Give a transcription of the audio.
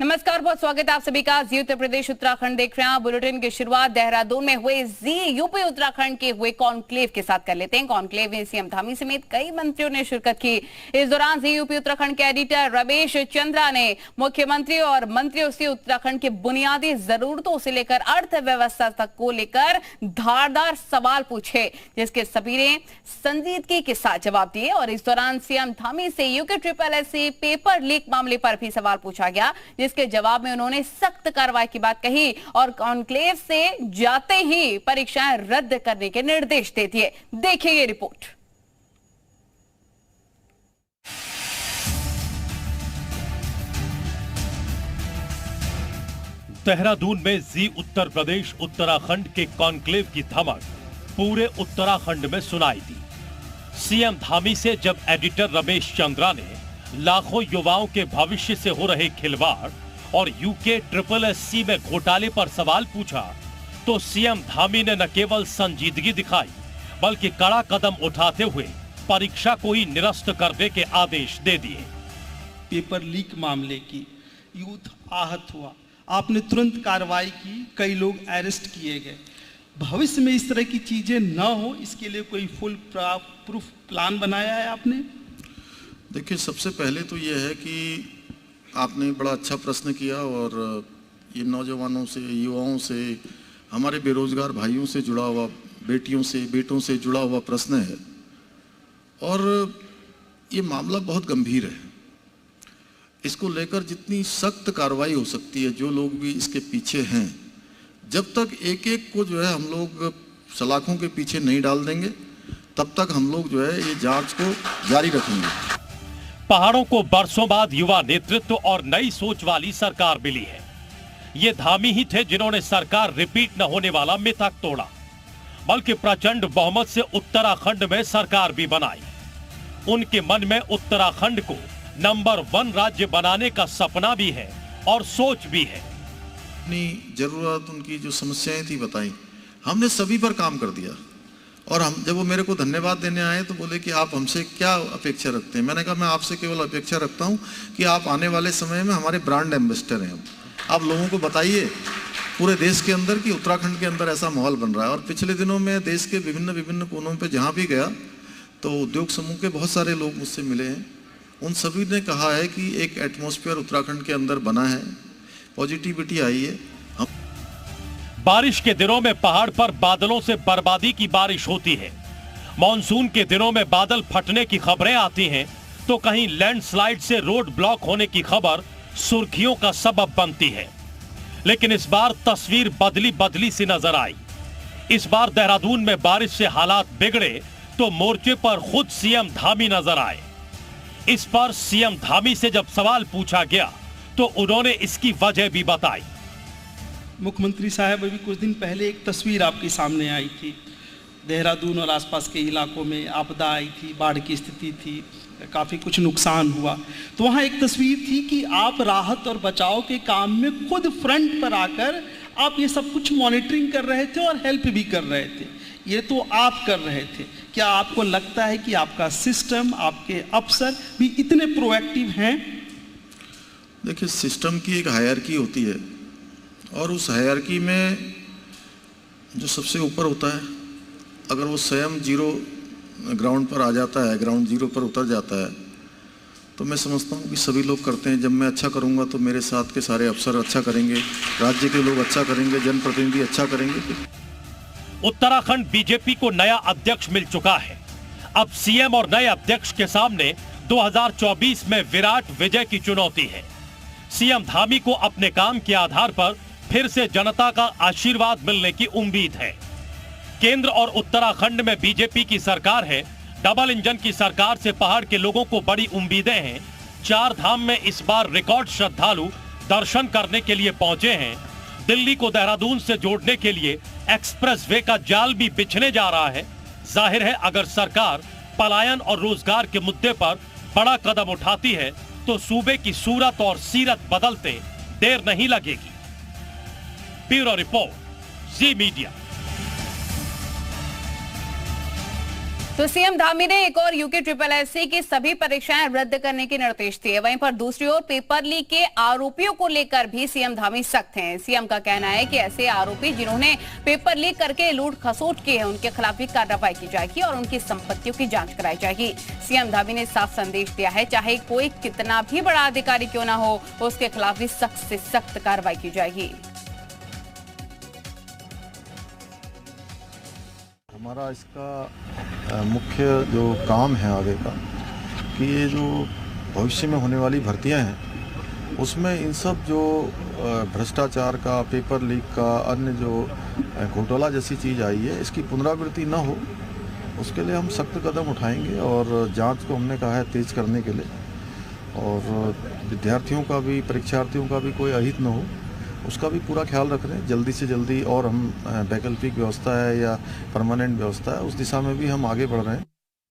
नमस्कार, बहुत स्वागत है आप सभी का। जी उत्तर प्रदेश उत्तराखंड देख रहे हैं। बुलेटिन की शुरुआत देहरादून में हुए जी यूपी उत्तराखंड के हुए कॉन्क्लेव के साथ कर लेते हैं। कॉन्क्लेव में सीएम धामी समेत कई मंत्रियों ने शिरकत की। इस दौरान जी यूपी उत्तराखंड के एडिटर रमेश चंद्रा ने मुख्यमंत्री और मंत्रियों से उत्तराखंड के बुनियादी जरूरतों से लेकर अर्थव्यवस्था तक को लेकर धारदार सवाल पूछे, जिसके सभी ने संजीदगी के साथ जवाब दिए। और इस दौरान सीएम धामी से यूके SSSC पेपर लीक मामले पर भी सवाल पूछा गया, जिसके जवाब में उन्होंने सख्त कार्रवाई की बात कही और कॉन्क्लेव से जाते ही परीक्षाएं रद्द करने के निर्देश दे दिए। देखिए ये रिपोर्ट। देहरादून में जी उत्तर प्रदेश उत्तराखंड के कॉन्क्लेव की धमक पूरे उत्तराखंड में सुनाई दी। सीएम धामी से जब एडिटर रमेश चंद्रा ने लाखों युवाओं के भविष्य से हो रहे खिलवाड़ और यूके SSSC में घोटाले पर सवाल पूछा, तो सीएम धामी ने न केवल संजीदगी दिखाई बल्कि कड़ा कदम उठाते हुए परीक्षा को ही निरस्त करने के आदेश दे दिए। पेपर लीक मामले की यूथ आहत हुआ, आपने तुरंत कार्रवाई की, कई लोग अरेस्ट किए गए। भविष्य में इस तरह की चीजें न हो, इसके लिए कोई फुल प्रूफ प्लान बनाया है आपने? देखिए, सबसे पहले तो ये है कि आपने बड़ा अच्छा प्रश्न किया और ये नौजवानों से, युवाओं से, हमारे बेरोजगार भाइयों से जुड़ा हुआ, बेटियों से, बेटों से जुड़ा हुआ प्रश्न है और ये मामला बहुत गंभीर है। इसको लेकर जितनी सख्त कार्रवाई हो सकती है, जो लोग भी इसके पीछे हैं, जब तक एक एक को जो है हम लोग सलाखों के पीछे नहीं डाल देंगे, तब तक हम लोग जो है ये जांच को जारी रखेंगे। पहाड़ों को बरसों बाद युवा नेतृत्व और नई सोच वाली सरकार मिली है। ये धामी ही थे जिन्होंने सरकार रिपीट न होने वाला मिथक तोड़ा, बल्कि प्रचंड बहुमत से उत्तराखंड में सरकार भी बनाई। उनके मन में उत्तराखंड को नंबर 1 राज्य बनाने का सपना भी है और सोच भी है। अपनी जरूरत, उनकी जो समस्याएं थी बताई, हमने सभी पर काम कर दिया। और हम जब वो मेरे को धन्यवाद देने आए तो बोले कि आप हमसे क्या अपेक्षा रखते हैं। मैंने कहा मैं आपसे केवल अपेक्षा रखता हूं कि आप आने वाले समय में हमारे ब्रांड एम्बेसडर हैं। आप लोगों को बताइए पूरे देश के अंदर कि उत्तराखंड के अंदर ऐसा माहौल बन रहा है। और पिछले दिनों में देश के विभिन्न कोनों पे जहाँ भी गया तो उद्योग समूह के बहुत सारे लोग मुझसे मिले हैं। उन सभी ने कहा है कि एक एटमॉस्फेयर उत्तराखंड के अंदर बना है, पॉजिटिविटी आई है। बारिश के दिनों में पहाड़ पर बादलों से बर्बादी की बारिश होती है। मॉनसून के दिनों में बादल फटने की खबरें आती हैं, तो कहीं लैंडस्लाइड से रोड ब्लॉक होने की खबर सुर्खियों का सबब बनती है। लेकिन इस बार तस्वीर बदली सी नजर आई। इस बार देहरादून में बारिश से हालात बिगड़े तो मोर्चे पर खुद सीएम धामी नजर आए। इस पर सीएम धामी से जब सवाल पूछा गया तो उन्होंने इसकी वजह भी बताई। मुख्यमंत्री साहब, अभी कुछ दिन पहले एक तस्वीर आपके सामने आई थी। देहरादून और आसपास के इलाकों में आपदा आई थी, बाढ़ की स्थिति थी, काफ़ी कुछ नुकसान हुआ। तो वहाँ एक तस्वीर थी कि आप राहत और बचाव के काम में खुद फ्रंट पर आकर आप ये सब कुछ मॉनिटरिंग कर रहे थे और हेल्प भी कर रहे थे। ये तो आप कर रहे थे। क्या आपको लगता है कि आपका सिस्टम, आपके अफसर भी इतने प्रोएक्टिव हैं? देखिए, सिस्टम की एक हायरार्की होती है और उस हायरार्की में जो सबसे ऊपर होता है, अगर वो स्वयं जीरो ग्राउंड पर आ जाता है, ग्राउंड जीरो पर उतर जाता है, तो मैं समझता हूँ कि सभी लोग करते हैं। जब मैं अच्छा करूँगा तो मेरे साथ के सारे अफसर अच्छा करेंगे, राज्य के लोग अच्छा करेंगे, जनप्रतिनिधि अच्छा करेंगे। उत्तराखंड बीजेपी को नया अध्यक्ष मिल चुका है। अब सीएम और नए अध्यक्ष के सामने 2024 में विराट विजय की चुनौती है। सीएम धामी को अपने काम के आधार पर फिर से जनता का आशीर्वाद मिलने की उम्मीद है। केंद्र और उत्तराखंड में बीजेपी की सरकार है। डबल इंजन की सरकार से पहाड़ के लोगों को बड़ी उम्मीदें हैं। 4 धाम में इस बार रिकॉर्ड श्रद्धालु दर्शन करने के लिए पहुंचे हैं। दिल्ली को देहरादून से जोड़ने के लिए एक्सप्रेसवे का जाल भी बिछने जा रहा है। जाहिर है, अगर सरकार पलायन और रोजगार के मुद्दे पर बड़ा कदम उठाती है तो सूबे की सूरत और सीरत बदलते देर नहीं लगेगी। ब्यूरो रिपोर्ट, जी मीडिया। तो सीएम धामी ने एक और यूके SSSC की सभी परीक्षाएं रद्द करने के निर्देश दिए। वहीं पर दूसरी ओर पेपर लीक के आरोपियों को लेकर भी सीएम धामी सख्त हैं। सीएम का कहना है कि ऐसे आरोपी जिन्होंने पेपर लीक करके लूट खसोट की है, उनके खिलाफ भी कार्रवाई की जाएगी और उनकी संपत्तियों की जांच कराई जाएगी। सीएम धामी ने साफ संदेश दिया है, चाहे कोई कितना भी बड़ा अधिकारी क्यों न हो, उसके खिलाफ भी सख्त से सख्त कार्रवाई की जाएगी। हमारा इसका मुख्य जो काम है आगे का कि ये जो भविष्य में होने वाली भर्तियां हैं उसमें इन सब जो भ्रष्टाचार का, पेपर लीक का, अन्य जो घोटाला जैसी चीज़ आई है इसकी पुनरावृत्ति न हो, उसके लिए हम सख्त कदम उठाएंगे और जांच को हमने कहा है तेज करने के लिए, और विद्यार्थियों का भी, परीक्षार्थियों का भी कोई अहित न हो उसका भी पूरा ख्याल रख रहे हैं। जल्दी से जल्दी और हम वैकल्पिक व्यवस्था है या परमानेंट व्यवस्था है उस दिशा में भी हम आगे बढ़ रहे हैं।